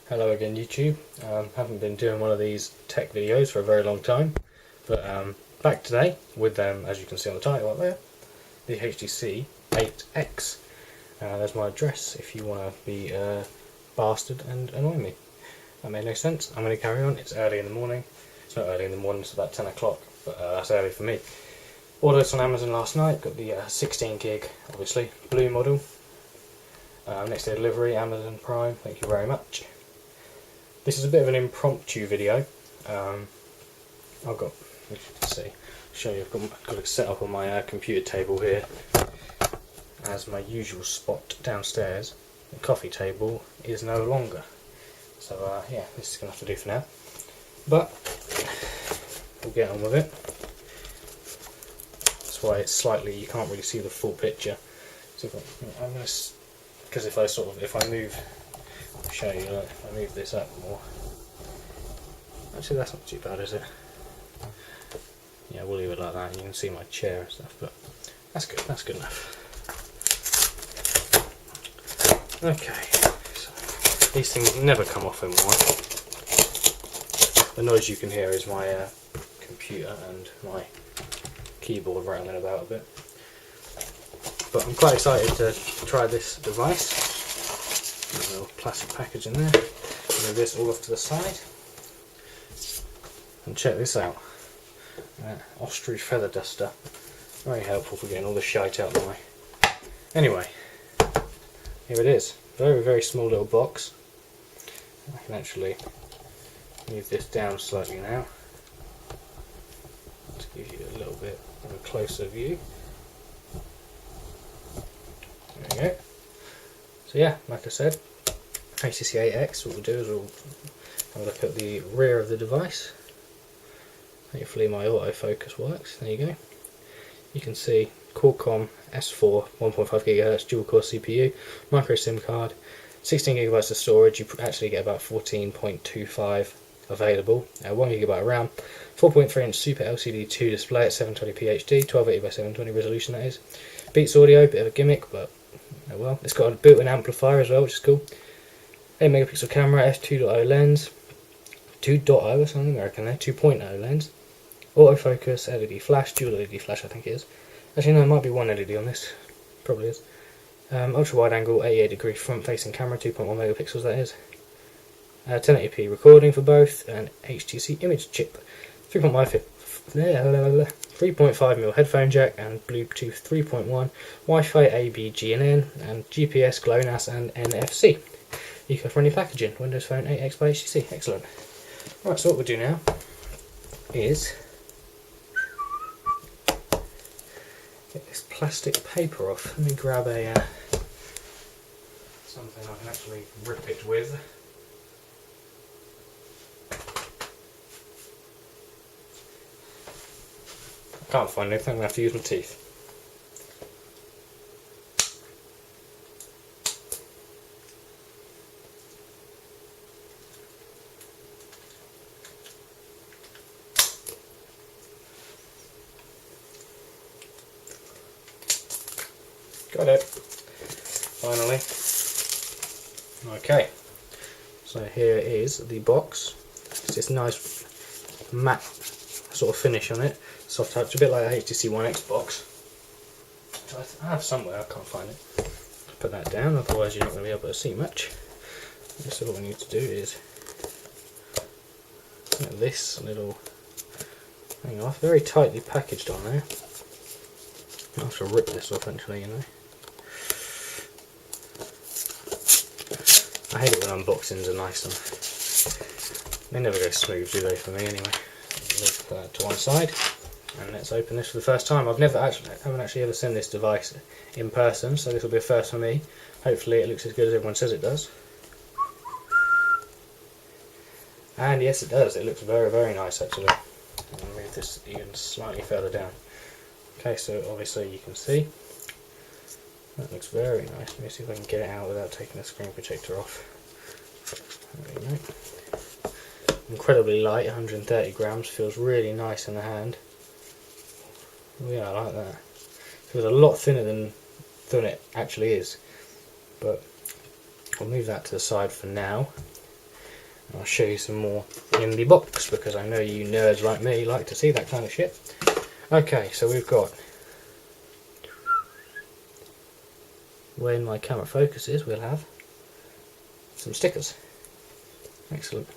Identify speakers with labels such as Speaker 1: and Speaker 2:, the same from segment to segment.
Speaker 1: Hello again YouTube. Haven't been doing one of these tech videos for a very long time, but back today with as you can see on the title up there, the HTC 8X. There's my address if you want to be a bastard and annoy me. That made no sense. I'm going to carry on. It's early in the morning. It's not early in the morning, it's about 10 o'clock, but that's early for me. Ordered this on Amazon last night, got the 16 gig, obviously, blue model. Next day delivery, Amazon Prime, thank you very much. This is a bit of an impromptu video. I've got, as you can see, show you, I've got it set up on my computer table here as my usual spot downstairs. The coffee table is no longer. So yeah, this is going to have to do for now. But we'll get on with it. That's why it's slightly, you can't really see the full picture. So if I'm going to, because if I move, I'll show you, like, if I move this up more. Actually, that's not too bad, is it? Yeah, we'll leave it like that. You can see my chair and stuff, but that's good. That's good enough. Okay, so these things never come off in one. The noise you can hear is my computer and my keyboard rattling about a bit. But I'm quite excited to try this device. There's a little plastic package in there. Move this all off to the side. And check this out. Ostrich feather duster. Very helpful for getting all the shite out of the way. Anyway, here it is. Very, very small little box. I can actually move this down slightly now to give you a little bit of a closer view. There we go. So yeah, like I said, HTC 8X, what we'll do is we'll have a look at the rear of the device. Hopefully my autofocus works. There you go. You can see Qualcomm S4 1.5 GHz dual core CPU, micro SIM card, 16 GB of storage. You actually get about 14.25 available, 1 GB RAM, 4.3 inch Super LCD 2 display at 720p HD, 1280 by 720 resolution that is. Beats audio, bit of a gimmick, but oh well. It's got a built-in amplifier as well, which is cool. 8 megapixel camera, f2.0 lens, 2.0 or something American there, 2.0 lens. Autofocus, LED flash, dual LED flash I think it is. Actually no, it might be one LED on this, probably is. Ultra wide angle, 88 degree front facing camera, 2.1 megapixels that is. 1080p recording for both, and HTC image chip. 3.5mm headphone jack and Bluetooth 3.1, Wi-Fi A, B, G and N, and GPS, GLONASS and NFC. Eco-friendly packaging, Windows Phone 8X by HTC, excellent. Right, so what we'll do now is get this plastic paper off. Let me grab a something I can actually rip it with. I can't find anything, I'm going to have to use my teeth. Got it. Finally. Okay. So here is the box. It's this nice matte sort of finish on it. Soft touch, a bit like a HTC One X box. I have somewhere, I can't find it. Put that down, otherwise you're not going to be able to see much. So what we need to do is get this little thing off, very tightly packaged on there. I'll have to rip this off actually, you know. I hate it when unboxings are nice and they never go smooth, do they, for me anyway. Let's put that to one side and let's open this for the first time. I haven't actually ever seen this device in person, so this will be a first for me. Hopefully it looks as good as everyone says it does. And yes, it does. It looks very, very nice actually. I'll move this even slightly further down. Okay, so obviously you can see that looks very nice. Let me see if I can get it out without taking the screen protector off. There we go. Incredibly light, 130 grams, feels really nice in the hand. Oh yeah, I like that. Feels a lot thinner than it actually is. But I'll move that to the side for now. I'll show you some more in the box, because I know you nerds like me like to see that kind of shit. Okay, so we've got, when my camera focuses, we'll have some stickers. Excellent.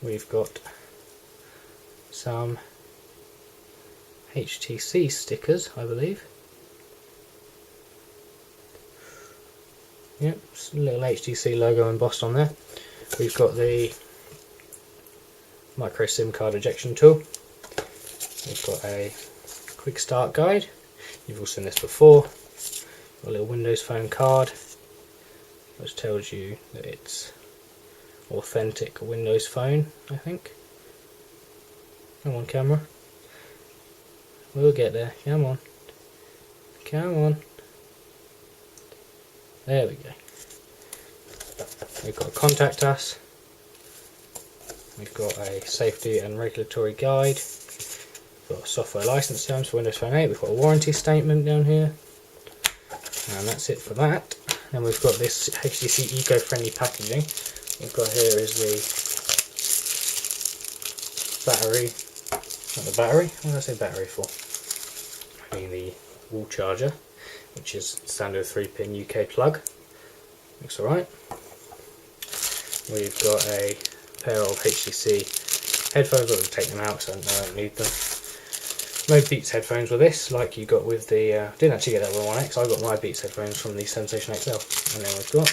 Speaker 1: We've got some HTC stickers, I believe. Yep, little HTC logo embossed on there. We've got the micro SIM card ejection tool. We've got a quick start guide. You've all seen this before. Got a little Windows Phone card, which tells you that it's authentic Windows Phone, I think. Come on, camera. We'll get there. Come on. Come on. There we go. We've got Contact Us. We've got a safety and regulatory guide. We've got software license terms for Windows Phone 8. We've got a warranty statement down here. And that's it for that. Then we've got this HTC eco-friendly packaging. We've got here is the battery. Not the battery. What did I say battery for? I mean the wall charger, which is standard 3-pin UK plug. Looks alright. We've got a pair of HTC headphones, but we'll take them out so I don't need them. No Beats headphones with this, like you got with the, didn't actually get that with 1X, I got my Beats headphones from the Sensation XL. And then we've got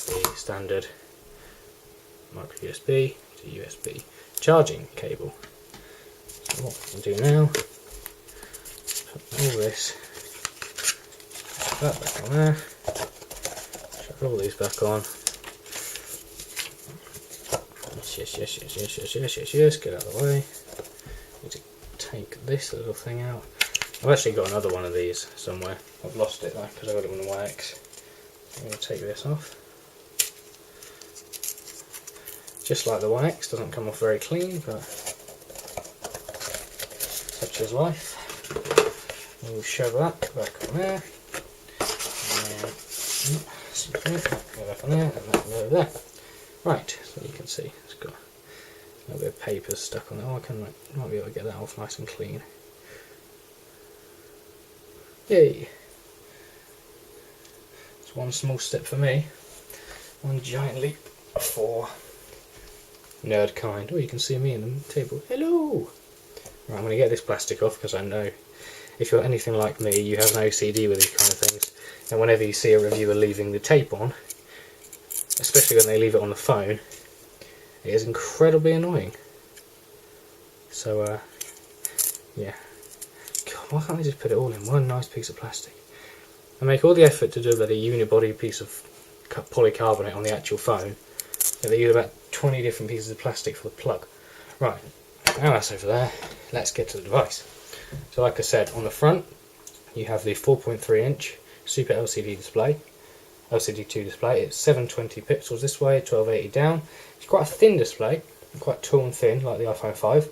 Speaker 1: the standard micro USB to USB charging cable. So what we can do now, put all this, that back on there, shove all these back on. Yes, get out of the way. Need to take this little thing out. I've actually got another one of these somewhere. I've lost it though because I got it on the YX. I'm going to take this off. Just like the YX, doesn't come off very clean, but such is life. We'll shove that back on there. And then, go back on there, and that can go over there. Right, so you can see it's got a little bit of paper stuck on it. Oh, I might be able to get that off nice and clean. Yay! It's one small step for me, one giant leap for nerd kind. Oh, you can see me in the table. Hello! Right, I'm going to get this plastic off because I know if you're anything like me, you have an OCD with these kind of things. And whenever you see a reviewer leaving the tape on, especially when they leave it on the phone, it is incredibly annoying. So, yeah. God, why can't they just put it all in one nice piece of plastic? I make all the effort to do a bloody unibody piece of polycarbonate on the actual phone, and they use about 20 different pieces of plastic for the plug. Right, now that's over there, let's get to the device. So like I said, on the front, you have the 4.3 inch Super LCD display. LCD2 display. It's 720 pixels this way, 1280 down. It's quite a thin display, quite tall and thin, like the iPhone 5.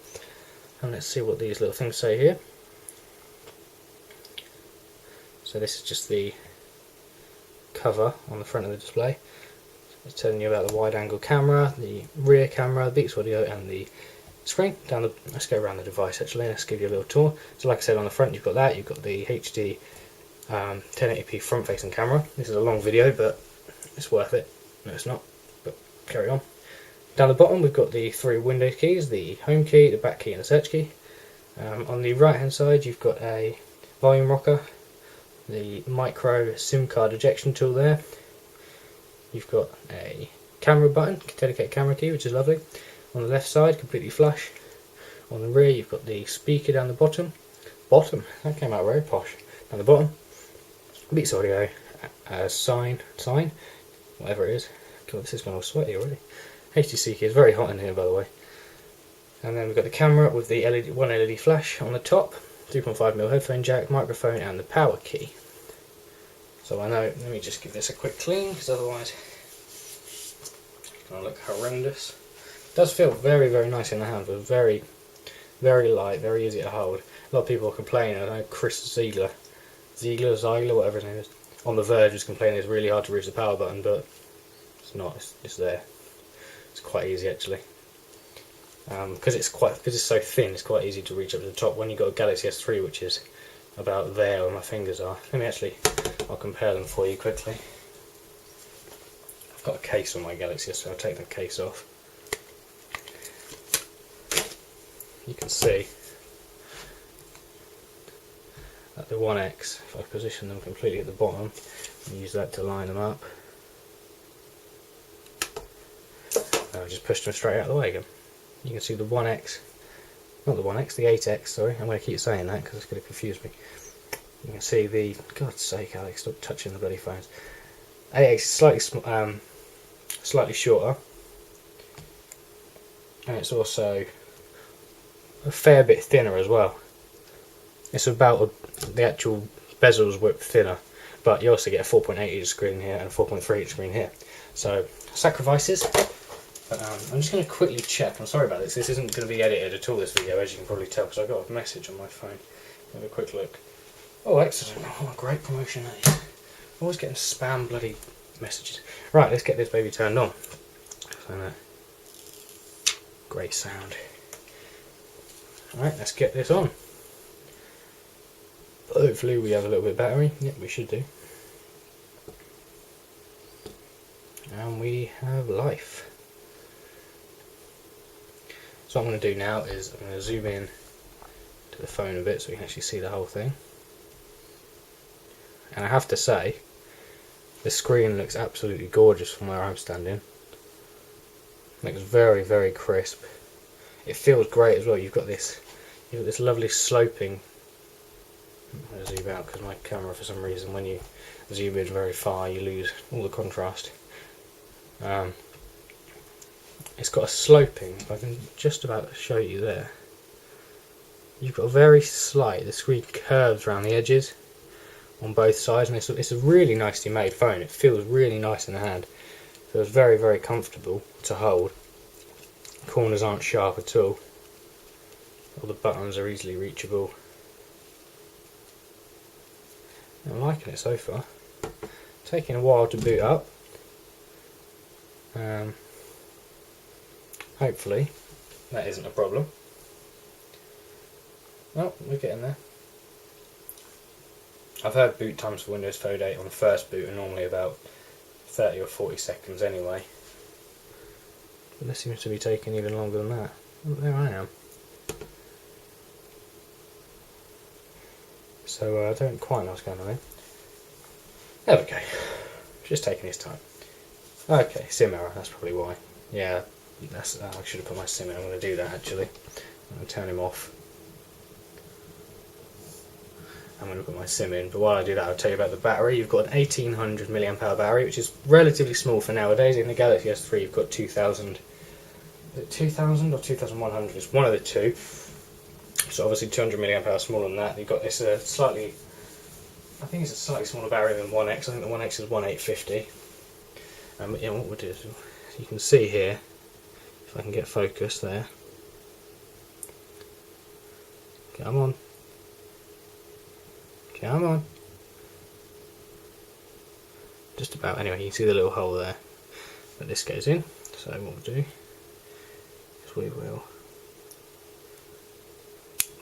Speaker 1: And let's see what these little things say here. So this is just the cover on the front of the display. It's telling you about the wide-angle camera, the rear camera, the Beats audio, and the screen. Let's go around the device actually. Let's give you a little tour. So like I said, on the front you've got that. You've got the HD 1080p front-facing camera. This is a long video, but it's worth it. No, it's not, but carry on. Down the bottom, we've got the 3 Windows keys: the home key, the back key, and the search key. On the right-hand side, you've got a volume rocker, the micro SIM card ejection tool there. You've got a camera button, dedicated camera key, which is lovely. On the left side, completely flush. On the rear, you've got the speaker down the bottom. That came out very posh. Down the bottom, Beats audio, sign, whatever it is. God, this is going all sweaty already. HTC key is very hot in here, by the way. And then we've got the camera with the one LED flash on the top, 3.5mm headphone jack, microphone, and the power key. So I know, let me just give this a quick clean, because otherwise it's going to look horrendous. It does feel very, very nice in the hand, but very, very light, very easy to hold. A lot of people are complaining. I know Chris Ziegler, whatever his name is, on The Verge was complaining it's really hard to reach the power button, but It's not. It's there. It's quite easy actually. Because it's so thin, it's quite easy to reach up to the top. When you've got a Galaxy S3, which is about there where my fingers are. I'll compare them for you quickly. I've got a case on my Galaxy S3. I'll take the case off. You can see that the 1X, if I position them completely at the bottom and use that to line them up, and I'll just push them straight out of the way again. You can see the 1X, not the 1X, the 8X, sorry, I'm going to keep saying that because it's going to confuse me. You can see the, God's sake Alex, stop touching the bloody phones. 8X is slightly shorter, and it's also a fair bit thinner as well. It's about the actual bezel's width thinner, but you also get a 4.8 inch screen here and a 4.3 inch screen here. So sacrifices. But, I'm just going to quickly check. I'm sorry about this. This isn't going to be edited at all, this video, as you can probably tell, because I got a message on my phone. Have a quick look. Oh, excellent. Oh, great promotion that is. Always getting spam bloody messages. Right, let's get this baby turned on. So, great sound. Alright, let's get this on. Hopefully we have a little bit of battery. Yep, we should do. And we have life. So what I'm going to do now is I'm going to zoom in to the phone a bit so we can actually see the whole thing. And I have to say, the screen looks absolutely gorgeous from where I'm standing. It looks very, very crisp. It feels great as well. You've got this lovely sloping. I'm going to zoom out because my camera, for some reason, when you zoom in very far, you lose all the contrast. It's got a sloping. If I can just about show you there. You've got a very slight. The screen curves around the edges on both sides, and it's a really nicely made phone. It feels really nice in the hand. It feels very, very comfortable to hold. Corners aren't sharp at all. All the buttons are easily reachable. I'm liking it so far. Taking a while to boot up. Hopefully that isn't a problem. Well, we're getting there. I've heard boot times for Windows Phone 8 on the first boot are normally about 30 or 40 seconds anyway. But this seems to be taking even longer than that. Oh, there I am. So I don't quite know what's going on there. There we go. Just taking his time. Okay, SIM error, that's probably why. Yeah, that's, I should have put my SIM in. I'm going to do that actually. I'm going to turn him off. I'm going to put my SIM in, but while I do that I'll tell you about the battery. You've got an 1800 mAh battery, which is relatively small for nowadays. In the Galaxy S3 you've got 2000. Is it 2000 or 2100? It's one of the two. So obviously 200 mAh smaller than that. You've got this slightly, I think it's a slightly smaller battery than 1X. I think the 1X is 1850. But yeah, what we'll do is, you can see here, if I can get focus there. Come on. Come on. Just about, anyway, you can see the little hole there that this goes in. So what we'll do is we will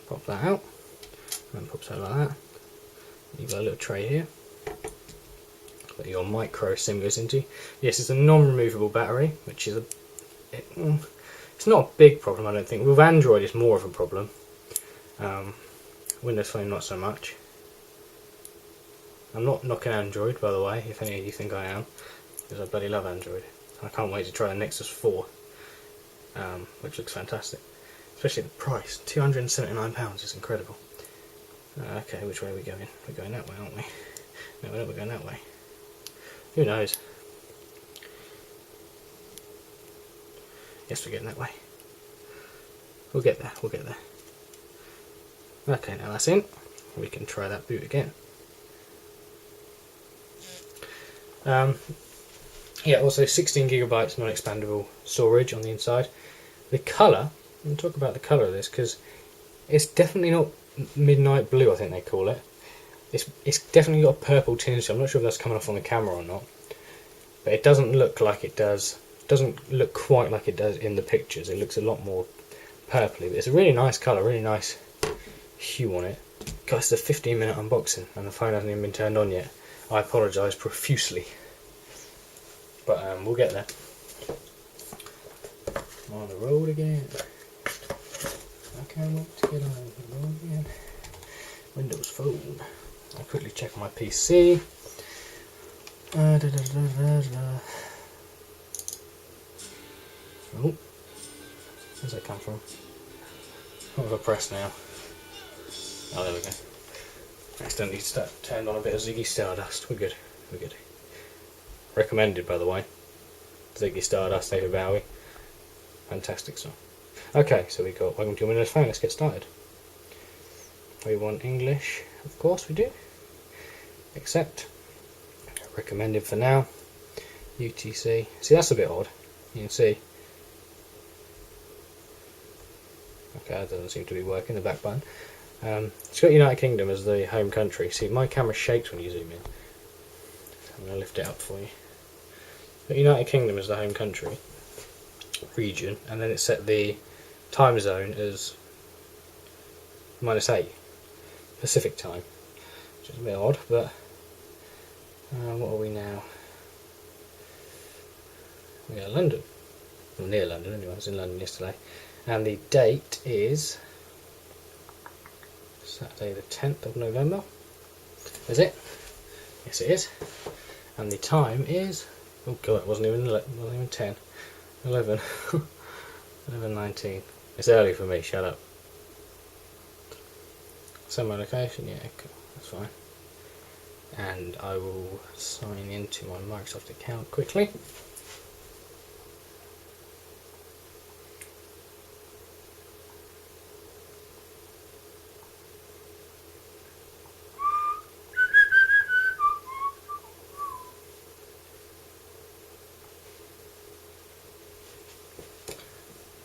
Speaker 1: pop that out, and pops out like that. You've got a little tray here that your micro SIM goes into. Yes, it's a non-removable battery, which is it's not a big problem, I don't think. With Android it's more of a problem. Windows Phone not so much. I'm not knocking Android, by the way, if any of you think I am, because I bloody love Android. I can't wait to try the Nexus 4, which looks fantastic. Especially the price, £279 is incredible. Okay, which way are we going? We're going that way, aren't we? No, we're not going that way. Who knows? Yes, we're getting that way. We'll get there, we'll get there. Okay, now that's in. We can try that boot again. Yeah, also 16GB non-expandable storage on the inside. The colour, I'm going to talk about the colour of this because it's definitely not midnight blue, I think they call it. It's definitely got a purple tinge. I'm not sure if that's coming off on the camera or not. but it doesn't look like it does. Doesn't look quite like it does in the pictures. It looks a lot more purpley, but it's a really nice colour, really nice hue on it. Guys, it's a 15-minute unboxing and the phone hasn't even been turned on yet. I apologise profusely, but we'll get there. I'm on the road again. I can't wait to get on the road again. Windows Phone. I'll quickly check on my PC. Oh, where's that come from? What have I pressed now? Oh, there we go. Accidentally turned on a bit of Ziggy Stardust. We're good. We're good. Recommended, by the way. Ziggy Stardust, David Bowie. Fantastic song. Okay, so we got Welcome to Your Windows Phone. Let's get started. We want English, of course we do. Accept. Recommended for now. HTC. See, that's a bit odd. You can see. Okay, that doesn't seem to be working, the back button. It's got United Kingdom as the home country. See, my camera shakes when you zoom in. I'm going to lift it up for you. But United Kingdom as the home country, region, and then it set the time zone as -8 Pacific time, which is a bit odd, but what are we now? We are London, well, near London anyway. I was in London yesterday, and the date is Saturday the 10th of November. Is it? Yes, it is. And the time is, oh god, it wasn't even 10, 11, 11:19. It's early for me. Shut up. Send my location. Yeah, cool. That's fine. And I will sign into my Microsoft account quickly.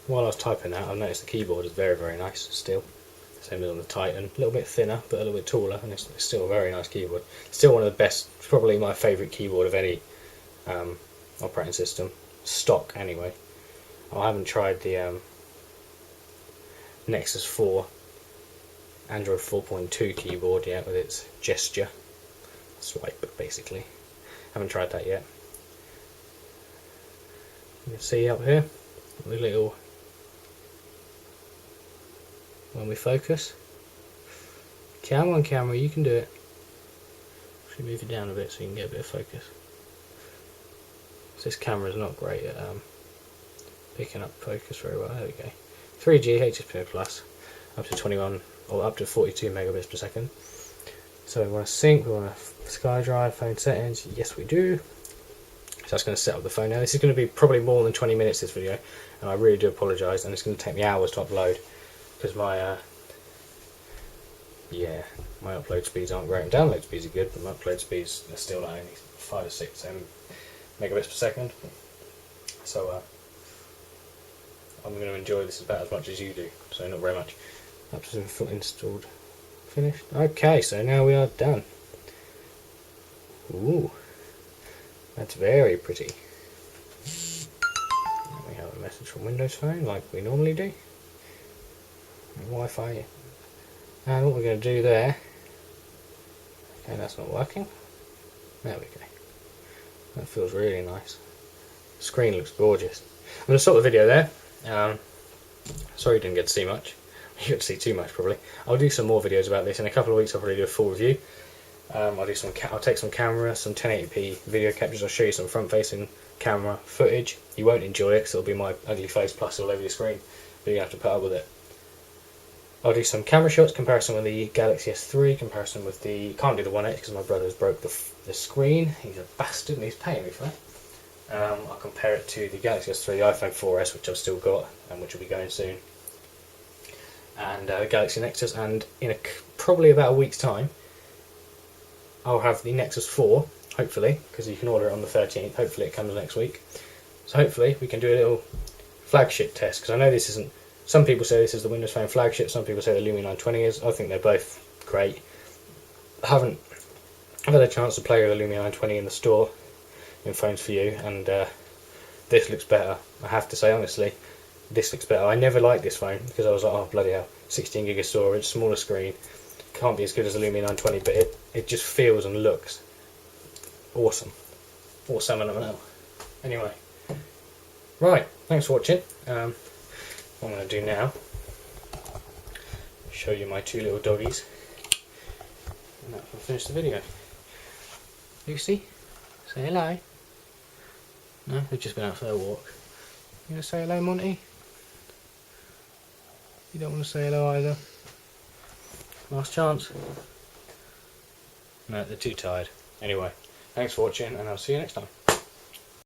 Speaker 1: While I was typing that, I've noticed the keyboard is very, very nice still. Same as on the Titan, a little bit thinner, but a little bit taller, and it's still a very nice keyboard. Still one of the best, probably my favourite keyboard of any operating system, stock anyway. I haven't tried the Nexus 4 Android 4.2 keyboard yet with its gesture swipe, basically. Haven't tried that yet. You can see up here the little, when we focus, come on camera, you can do it. Should move it down a bit so you can get a bit of focus. So this camera is not great at picking up focus very well. There we go. 3G HTC Plus, up to 21 or up to 42 megabits per second. So we want to sync, we want to SkyDrive, phone settings. Yes, we do. So that's going to set up the phone now. This is going to be probably more than 20 minutes, this video, and I really do apologise, and it's going to take me hours to upload because my my upload speeds aren't great, and download speeds are good, but my upload speeds are still only 5 or 6 megabits per second. So I'm going to enjoy this about as much as you do, so not very much. Up to full installed, finished. Okay, so now we are done. Ooh. That's very pretty. And we have a message from Windows Phone, like we normally do. And Wi-Fi. And what we're going to do there. Okay, that's not working. There we go. That feels really nice. The screen looks gorgeous. I'm going to stop the video there. Sorry you didn't get to see much. You got to see too much probably. I'll do some more videos about this in a couple of weeks. I'll probably do a full review. I'll take some camera, some 1080p video captures. I'll show you some front-facing camera footage. You won't enjoy it because it'll be my ugly face plus all over your screen, but you're going to have to put up with it. I'll do some camera shots, comparison with the Galaxy S3, comparison with the, can't do the 1X because my brother's broke the screen. He's a bastard and he's paying me for that. I'll compare it to the Galaxy S3, the iPhone 4S, which I've still got and which will be going soon, and the Galaxy Nexus, and in probably about a week's time I'll have the Nexus 4, hopefully, because you can order it on the 13th. Hopefully it comes next week. So hopefully we can do a little flagship test, because I know this isn't, some people say this is the Windows Phone flagship, some people say the Lumia 920 is. I think they're both great. I've had a chance to play with the Lumia 920 in the store in phones for you, and this looks better. I have to say honestly, this looks better. I never liked this phone because I was like, oh bloody hell, 16 gig of storage, smaller screen, can't be as good as a Lumia 920, but it just feels and looks awesome. Awesome, I don't know. Anyway, right, thanks for watching. What I'm going to do now, show you my two little doggies, and that will finish the video. Lucy, say hello. No, they've just been out for a walk. You going to say hello, Monty? You don't want to say hello either? Last chance. No, they're too tired. Anyway, thanks for watching, and I'll see you next time.